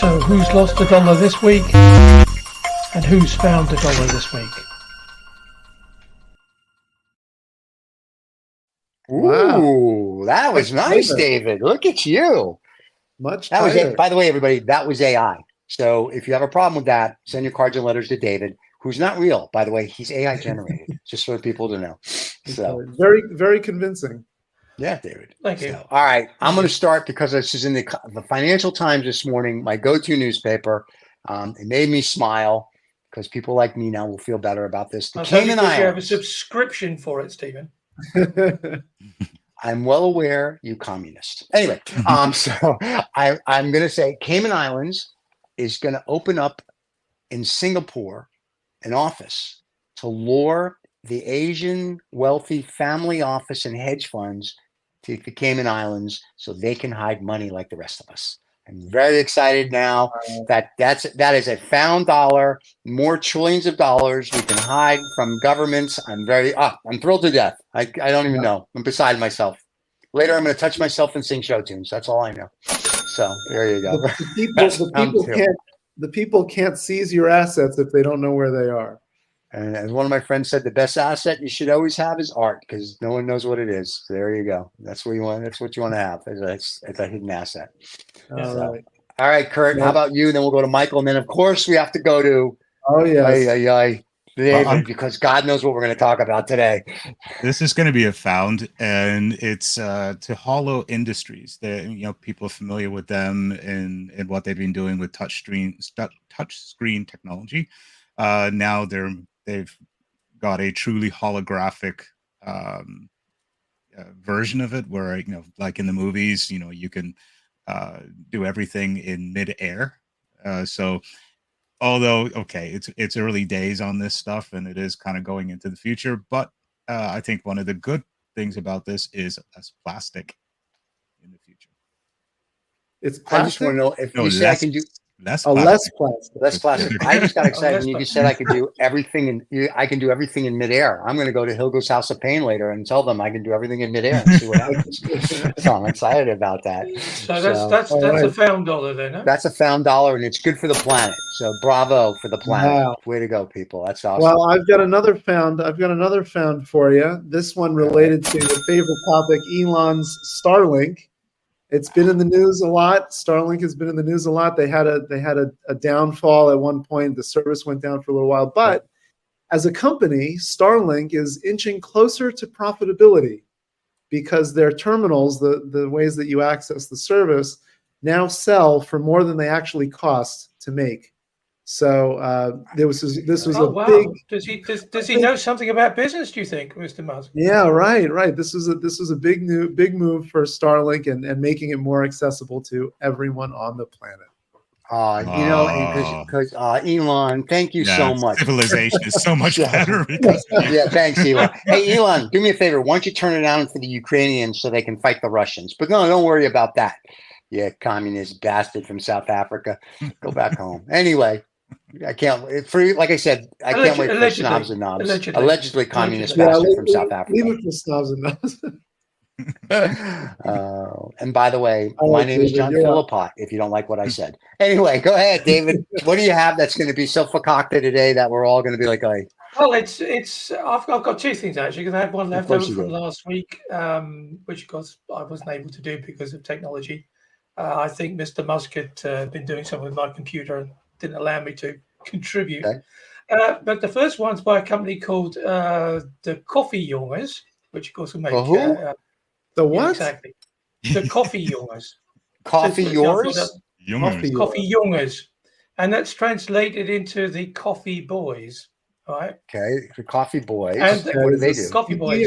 So who's lost a dollar this week and who's found a dollar this week? Ooh, that was nice, tighter. David. Look at you. Much That was tighter. it. By the way, everybody, that was AI. So if you have a problem with that, send your cards and letters to David, who's not real. By the way, he's AI generated, just for people to know. So Very, very convincing. yeah, David. Thank you. So, all right, I'm going to start because this is in the Financial Times this morning, my go-to newspaper. It made me smile because people like me now will feel better about this. The Cayman because you have a Islands. subscription for it, Stephen. I'm well aware, you communist. Anyway, so I'm going to say Cayman Islands is going to open up in Singapore an office to lure the Asian wealthy family office and hedge funds to the Cayman Islands so they can hide money like the rest of us. I'm very excited now that is a found dollar, more trillions of dollars we can hide from governments. I'm thrilled to death. I don't even know. I'm beside myself. Later, I'm going to touch myself and sing show tunes. That's all I know. So there you go. The people can't seize your assets if they don't know where they are. And as one of my friends said, the best asset you should always have is art because no one knows what it is. So there you go. That's what you want. That's what you want to have as a hidden asset. All right, Kurt. How about you? Then we'll go to Michael, and then of course we have to go to David because God knows what we're going to talk about today. This is going to be a found, and it's to Hollow Industries. People are familiar with them and what they've been doing with touch screen technology. Now they've got a truly holographic version of it, where like in the movies, you can do everything in midair. So, although it's early days on this stuff, and it is kind of going into the future, but I think one of the good things about this is less plastic in the future. It's plastic? I just want to know if you say I can do less plastic. Less plastic. I just got excited when you just said I could do everything I can do everything in midair. I'm going to go to Hilgo's House of Pain later and tell them I can do everything in midair and see what happens. So I'm excited about that. So that's a found dollar then, huh? That's a found dollar, and it's good for the planet. So bravo for the planet. Wow. Way to go, people. That's awesome. Well, I've got another found for you. This one related to your favorite topic, Elon's Starlink. It's been in the news a lot. Starlink has been in the news a lot. They had a downfall at one point. The service went down for a little while. But as a company, Starlink is inching closer to profitability because their terminals, the ways that you access the service, now sell for more than they actually cost to make. So this was big. Does he know something about business? Do you think, Mr. Musk? Yeah, right. This was a big move for Starlink and making it more accessible to everyone on the planet. Because Elon, thank you so much. Civilization is so much better because of you. Yeah, thanks, Elon. Hey, Elon, do me a favor. Why don't you turn it on for the Ukrainians so they can fight the Russians? But no, don't worry about that. Yeah, communist bastard from South Africa. Go back home. Anyway. I can't. Like I said, I can't wait for snobs and knobs. Allegedly communist bastard from South Africa. Leave it for snobs and knobs. And by the way, my name is John Philippot. If you don't like what I said, anyway, go ahead, David. What do you have that's going to be so fakakta today that we're all going to be like, well, I've got two things actually because I had one left over from last week, which of course I wasn't able to do because of technology. I think Mr. Musk had been doing something with my computer and didn't allow me to contribute. Okay. But the first one's by a company called the Coffee Jongers, which of course will make the what? Exactly. The Coffee Jongers. Coffee yours? Coffee Jongers. And that's translated into the Coffee Boys. Right. Okay. The Coffee Boys. And what do they do? Coffee Boys.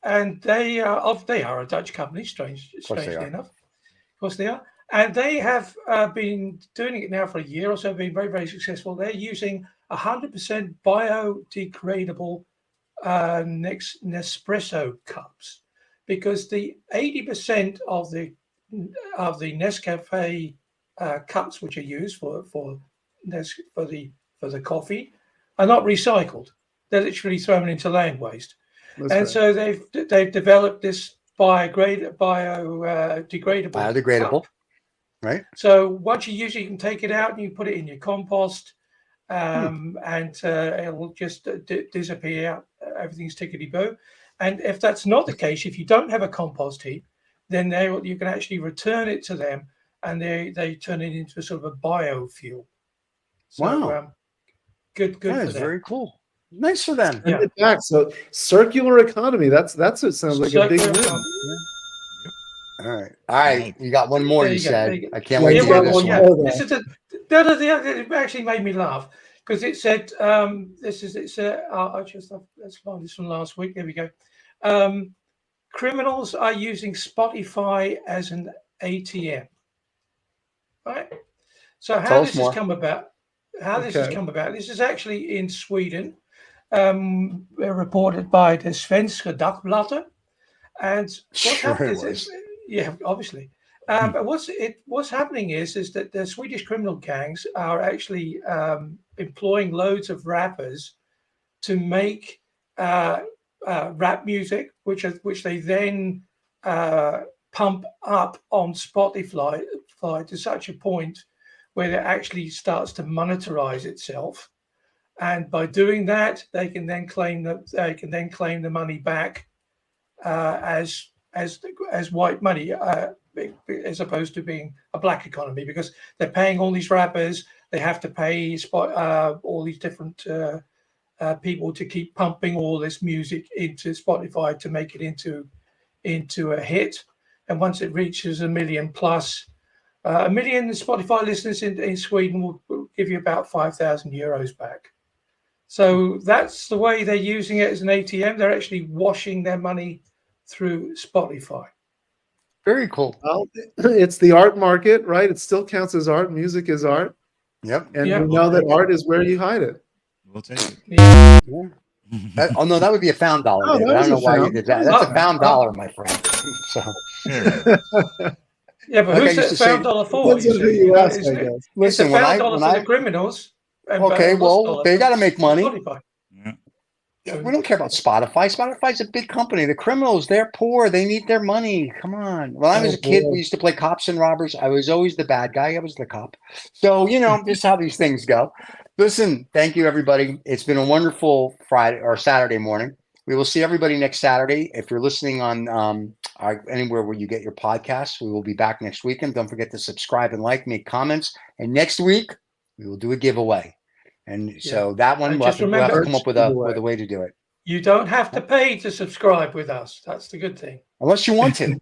And they are a Dutch company, strangely enough. Of course they are. And they have been doing it now for a year or so, been very, very successful. They're using 100% biodegradable Nespresso cups because the 80% of the Nescafe cups which are used for the coffee are not recycled. They're literally thrown into land waste. So they've developed this biodegradable cup. Right. So once you use it, you can take it out and you put it in your compost, and it will just disappear. Everything's tickety-boo. And if that's not the case, if you don't have a compost heap, then you can actually return it to them, and they turn it into a sort of a biofuel. So, Wow. good That for is them. very cool. Nice for them. Send it back. So circular economy. That's what sounds like a big win. All right. You got one more. There You you go, said. there you go. I can't wait to hear this one. Yeah. This is it actually made me laugh because it said let's find this from last week. There we go. Criminals are using Spotify as an ATM. Right. So how this has come about? This is actually in Sweden, reported by the Svenska Dagbladet. And what's happening is, obviously. But what's happening is that the Swedish criminal gangs are actually employing loads of rappers to make rap music, which they then pump up on Spotify to such a point where it actually starts to monetize itself, and by doing that, they can then claim the money back as white money, as opposed to being a black economy, because they're paying all these rappers. They have to pay all these different people to keep pumping all this music into Spotify to make it into a hit. And once it reaches 1 million plus, 1 million Spotify listeners in Sweden will give you about 5,000 euros back. So that's the way they're using it as an ATM. They're actually washing their money through Spotify. Very cool. Well, it's the art market, right? It still counts as art. Music is art. Yep. And we know that art is where you hide it. We'll take it. Yeah. No, that would be a found dollar. Oh, I don't know why you did that. That's a found dollar, my friend. So. Yeah, but who's that found dollar for? Listen, it's a found dollar for the criminals. Okay, well, they got to make money. Yeah. We don't care about Spotify. Spotify's a big company. The criminals, they're poor. They need their money. Come on. When I was a kid, we used to play cops and robbers. I was always the bad guy. I was the cop. So, just how these things go. Listen, thank you, everybody. It's been a wonderful Friday or Saturday morning. We will see everybody next Saturday. If you're listening on anywhere where you get your podcasts, we will be back next weekend. Don't forget to subscribe and like, make comments. And next week, we will do a giveaway. And so that one, we'll have to come up with a way to do it. You don't have to pay to subscribe with us. That's the good thing. Unless you want to.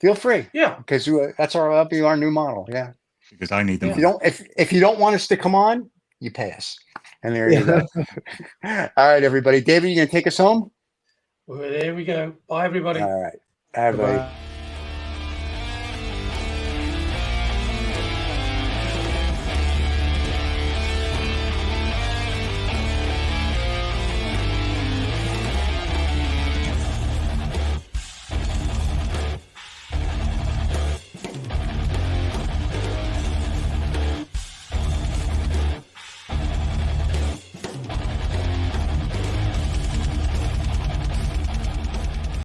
Feel free. Yeah. Because that'll be our new model. Yeah. Because I need them. If you don't want us to come on, you pay us. And there you go. All right, everybody. David, you going to take us home? Well, there we go. Bye, everybody. All right. Everybody. Bye.